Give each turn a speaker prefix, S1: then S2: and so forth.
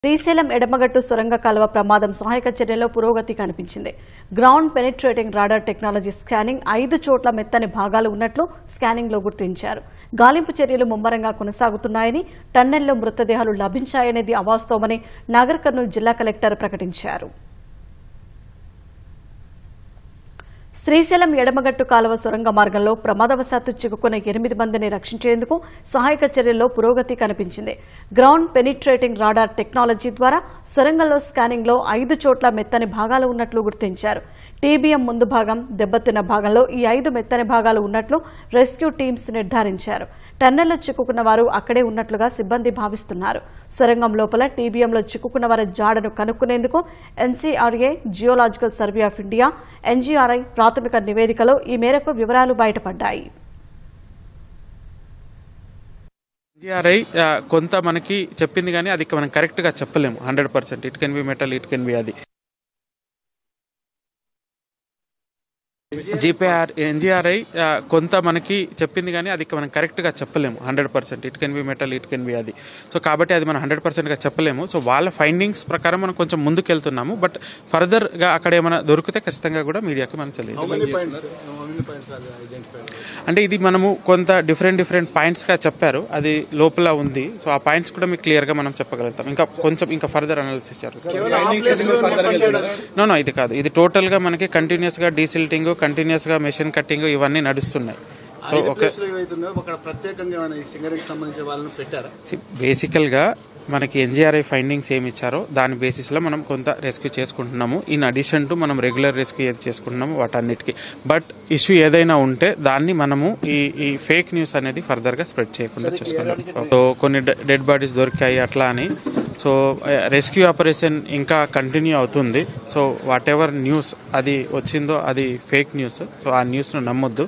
S1: శ్రీశైలం ఎడమగట్టు సొరంగ కాలువ ప్రమాదం సహాయక చర్యలో పురోగతి కనిపించింది. Ground penetrating radar technology scanning 5 చోట్ల మెత్తని భాగాలు ఉన్నట్లు స్కానింగ్ లో గుర్తించారు. గాలింపు చర్యలు ముమ్మరంగా కొనసాగుతున్నాయని, టన్నెల్లో మృతదేహాలు లభించాయనేది అవాస్తవమని నాగర్ కర్నూలు జిల్లా కలెక్టర్ ప్రకటించారు. శ్రీశైలం ఎడమగట్టు కాలువ సొరంగ మార్గంలో ప్రమాదవశాత్తు చిక్కుకున్న 8 మందిని రక్షించేందుకు సహాయక చర్యల్లో పురోగతి కనిపించింది. గ్రౌండ్ పెనిట్రేటింగ్ రాడార్ టెక్నాలజీ ద్వారా సొరంగంలో స్కానింగ్ లో 5 చోట్ల మెత్తని భాగాలు ఉన్నట్లు గుర్తించారు. టీబీఎం ముందు భాగం దెబ్బతిన్న భాగంలో ఈ 5 మెత్తని భాగాలు ఉన్నట్లు రెస్క్యూ టీమ్స్ నిర్ధారించారు. టన్నెల్లో చిక్కుకున్న వారు అక్కడే ఉన్నట్లుగా సిబ్బంది భావిస్తున్నారు. సొరంగం లోపల టీబీఎంలో చిక్కుకున్న వారి జాడను కనుక్కునేందుకు NCRA, geological survey of India, NGRI ప్రాథమిక నివేదికలో ఈ మేరకు వివరాలు బయటపడ్డాయి.
S2: ఎన్జీఆర్ఐ కొంత మనకి చెప్పింది కానీ అది మనం కరెక్ట్ గా చెప్పలేము. 100% it can be metal, it can be అది. ఎన్జీఆర్ఐ కొంత మనకి చెప్పింది కానీ అది మనం కరెక్ట్ గా చెప్పలేము. 100% it can be metal, it can be అది. సో కాబట్టి అది మనం 100% గా చెప్పలేము. సో వాళ్ళ ఫైండింగ్స్ ప్రకారం మనం కొంచెం ముందుకు వెళ్తున్నాము. బట్ ఫర్దర్ గా అక్కడ ఏమైనా దొరికితే ఖచ్చితంగా కూడా మీడియాకి మనం తెలియజేస్తాం. అంటే ఇది మనము కొంత డిఫరెంట్ పాయింట్స్ గా చెప్పారు, అది లోపల ఉంది. సో ఆ పాయింట్స్ కూడా మీకు క్లియర్ గా మనం చెప్పగలుగుతాం. ఇంకా ఫర్దర్ అనాలిసిస్ నో ఇది కాదు. ఇది టోటల్ గా మనకి కంటిన్యూస్ గా డీసిల్టింగ్, కంటిన్యూస్ గా మెషిన్ కట్టింగ్ ఇవన్నీ నడుస్తున్నాయి. సో బేసికల్ గా మనకి ఎన్జీఆర్ఐ ఫైండింగ్స్ ఏమి ఇచ్చారో దాని బేసిస్ లో మనం కొంత రెస్క్యూ చేసుకుంటున్నాము. ఇన్ అడిషన్ టు మనం రెగ్యులర్ రెస్క్యూ ఏది చేసుకుంటున్నాము వాటన్నిటికీ. బట్ ఇష్యూ ఏదైనా ఉంటే దాన్ని మనము ఈ ఫేక్ న్యూస్ అనేది ఫర్దర్ గా స్ప్రెడ్ చేయకుండా చూసుకుంటాం. సో కొన్ని డెడ్ బాడీస్ దొరికాయి అట్లా అని. సో రెస్క్యూ ఆపరేషన్ ఇంకా కంటిన్యూ అవుతుంది. సో వాట్ ఎవర్ న్యూస్ అది వచ్చిందో అది ఫేక్ న్యూస్. సో ఆ న్యూస్ ను నమ్మొద్దు.